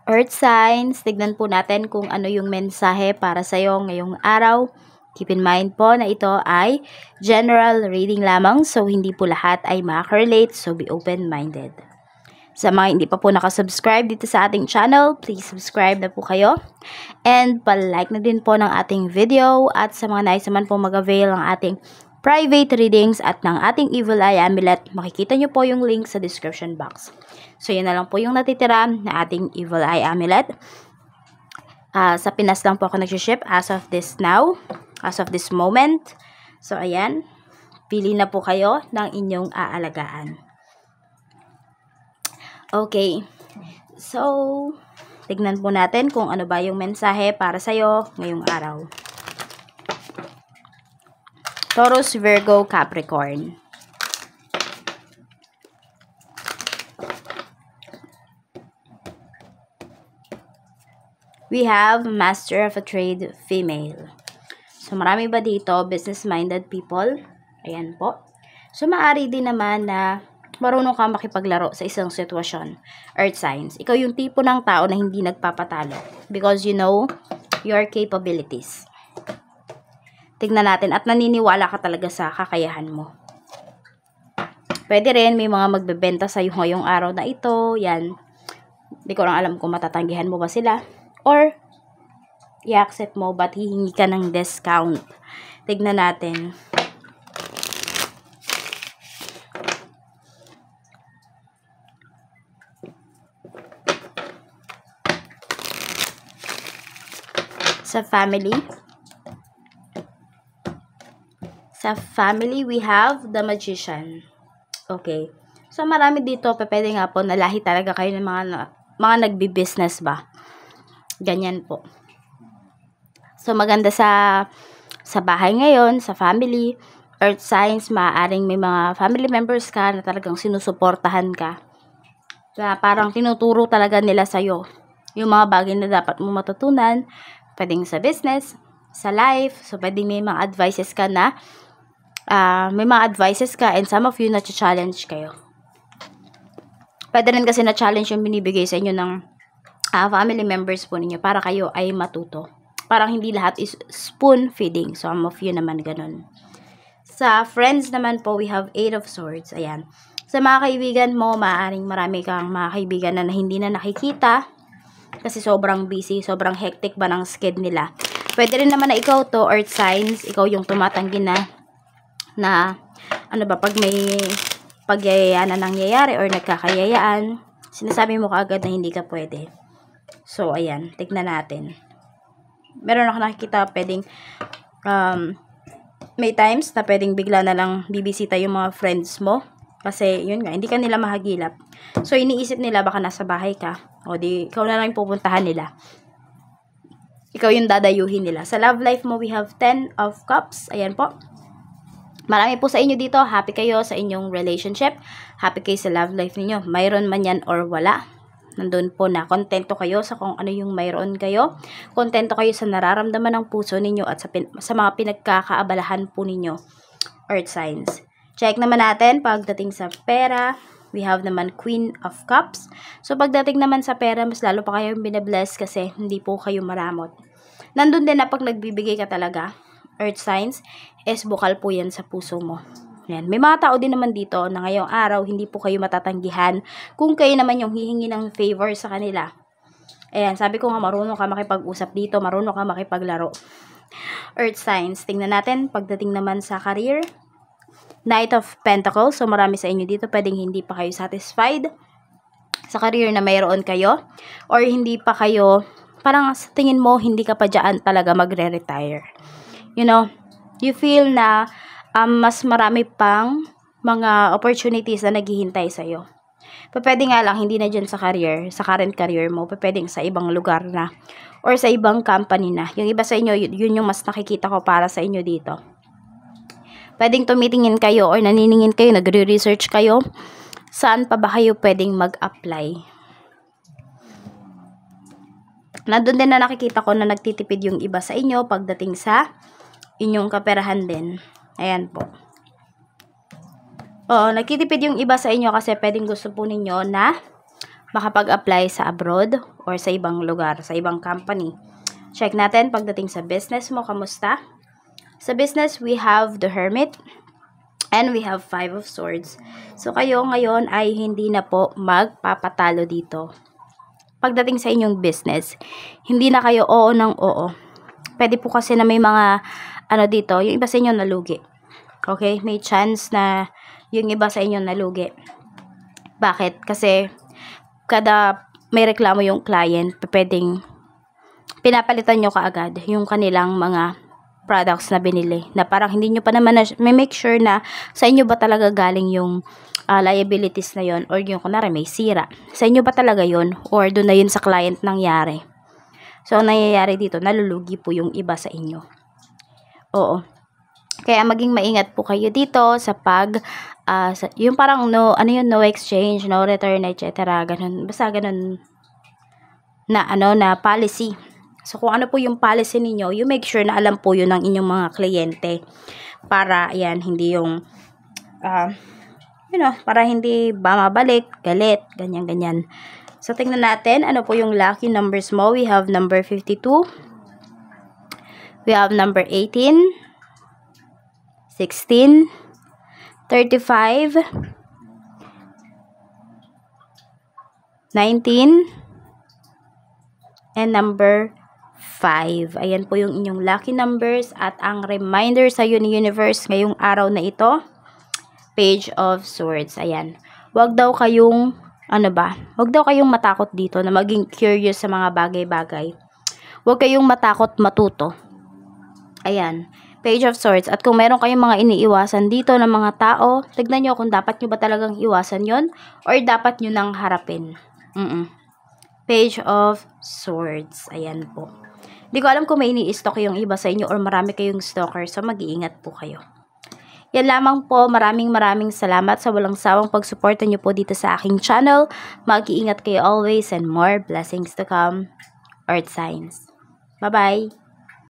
Earth signs, tignan po natin kung ano yung mensahe para sa'yo ngayong araw. Keep in mind po na ito ay general reading lamang, so hindi po lahat ay makaka-relate, so be open-minded. Sa mga hindi pa po nakasubscribe dito sa ating channel, please subscribe na po kayo. And palike na din po ng ating video, at sa mga nais naman po mag-avail ng ating private readings at ng ating Evil Eye Amulet, makikita nyo po yung link sa description box. So, yun na lang po yung natitira na ating Evil Eye Amulet. Sa Pinas lang po ako nag-ship as of this now, as of this moment. So, ayan. Pili na po kayo ng inyong aalagaan. Okay. So, tignan po natin kung ano ba yung mensahe para sa'yo ngayong araw. Taurus, Virgo, Capricorn. We have Master of a Trade, Female. So, marami ba dito business-minded people? Ayan po. So, maaari din naman na marunong ka makipaglaro sa isang sitwasyon. Earth signs. Ikaw yung tipo ng tao na hindi nagpapatalo because you know your capabilities. Tignan natin at naniniwala ka talaga sa kakayahan mo. Pwede rin may mga magbebenta sa iyo ngayong araw na ito. Yan. Hindi ko lang alam kung matatanggihan mo ba sila or i-accept mo but hihingi ka ng discount. Tignan natin. Sa family. Sa family, we have the Magician. Okay. So, marami dito, pwede nga po na lahi talaga kayo ng mga nagbi-business ba. Ganyan po. So, maganda sa bahay ngayon, sa family, earth signs, maaaring may mga family members ka na talagang sinusuportahan ka. Na parang tinuturo talaga nila sa'yo yung mga bagay na dapat mo matutunan. Pwedeng sa business, sa life. So, pwedeng may mga advices ka na and some of you na-challenge kayo. Pwede rin kasi na-challenge yung binibigay sa inyo ng family members po ninyo para kayo ay matuto. Parang hindi lahat is spoon feeding. Some of you naman ganun. Sa friends naman po, we have 8 of Swords. Ayan. Sa mga kaibigan mo, maaaring marami kang mga kaibigan na hindi na nakikita kasi sobrang busy, sobrang hectic ba ng schedule nila. Pwede rin naman na ikaw to, earth signs, ikaw yung tumatanggi na ano ba, pag may pagyayayaan na nangyayari or nagkakayayaan, sinasabi mo kaagad na hindi ka pwede. So, ayan, tignan natin. Meron ako nakikita, pwedeng may times na pwedeng bigla na lang bibisita yung mga friends mo. Kasi, yun nga, hindi ka nila mahagilap. So, iniisip nila baka nasa bahay ka. O di, ikaw na lang yung pupuntahan nila. Ikaw yung dadayuhin nila. Sa love life mo, we have 10 of Cups. Ayan po. Marami po sa inyo dito. Happy kayo sa inyong relationship. Happy kayo sa love life niyo. Mayroon man yan or wala. Nandun po na kontento kayo sa kung ano yung mayroon kayo. Kontento kayo sa nararamdaman ng puso ninyo at sa mga pinagkakaabalahan po ninyo. Earth signs. Check naman natin pagdating sa pera. We have naman Queen of Cups. So, pagdating naman sa pera, mas lalo pa kayong binabless kasi hindi po kayo maramot. Nandun din na pag nagbibigay ka talaga, earth signs, is bukal po yan sa puso mo. Yan. May mga tao din naman dito na ngayong araw, hindi po kayo matatanggihan kung kayo naman yung hihingi ng favor sa kanila. Ayan, sabi ko nga marunong ka makipag-usap dito, marunong ka makipaglaro. Earth signs, tingnan natin, pagdating naman sa career, Knight of Pentacles. So, marami sa inyo dito, pwedeng hindi pa kayo satisfied sa career na mayroon kayo. Or hindi pa kayo, parang sa tingin mo, hindi ka pa dyan talaga magre-retire. You know, you feel na mas marami pang mga opportunities na naghihintay sa'yo. Pwede nga lang, hindi na dyan sa career, sa current career mo, pwedeng sa ibang lugar na, or sa ibang company na. Yung iba sa inyo, yun yung mas nakikita ko para sa inyo dito. Pwedeng tumitingin kayo or naniningin kayo, nagre-research kayo, saan pa ba kayo pwedeng mag-apply. Nandun din na nakikita ko na nagtitipid yung iba sa inyo pagdating sa inyong kaperahan din. Ayan po. Oo, nagtitipid yung iba sa inyo kasi pwedeng gusto po ninyo na makapag-apply sa abroad or sa ibang lugar, sa ibang company. Check natin pagdating sa business mo, kamusta? Sa business, we have the Hermit and we have 5 of Swords. So, kayo ngayon ay hindi na po magpapatalo dito. Pagdating sa inyong business, hindi na kayo oo ng oo. Pwede po kasi na may mga, dito, yung iba sa inyo nalugi. Okay? May chance na yung iba sa inyo nalugi. Bakit? Kasi, kada may reklamo yung client, pwedeng pinapalitan nyo kaagad yung kanilang mga products na binili. Na parang hindi nyo pa naman may make sure na sa inyo ba talaga galing yung liabilities na yon, or yung kunwari may sira. Sa inyo ba talaga yon, or doon na yun sa client nangyari. So, ang nangyayari dito, nalulugi po yung iba sa inyo. Oo. Kaya maging maingat po kayo dito sa yung parang no exchange, no return, etc. Ganun. Basta ganun na policy. So, kung ano po yung policy ninyo, you make sure na alam po yun ng inyong mga kliyente. Para, ayan, hindi yung, para hindi mabalik, galit, ganyan. So, tingnan natin, ano po yung lucky numbers mo. We have number 52. We have number 18. 16. 35. 19. And number 5. Ayan po yung inyong lucky numbers. At ang reminder sa universe ngayong araw na ito, Page of Swords. Ayan. Huwag daw kayong matakot dito na maging curious sa mga bagay-bagay. Huwag kayong matakot matuto. Ayan. Page of Swords. At kung meron kayong mga iniiwasan dito ng mga tao, tignan nyo kung dapat nyo ba talagang iwasan yon or dapat nyo nang harapin. Page of Swords. Ayan po. Hindi ko alam kung may ini-stock yung iba sa inyo or marami kayong stalker, so mag-iingat po kayo. Yan lamang po. Maraming salamat sa walang sawang pagsuporta nyo po dito sa aking channel. Mag-iingat kayo always and more blessings to come. Earth signs. Bye-bye!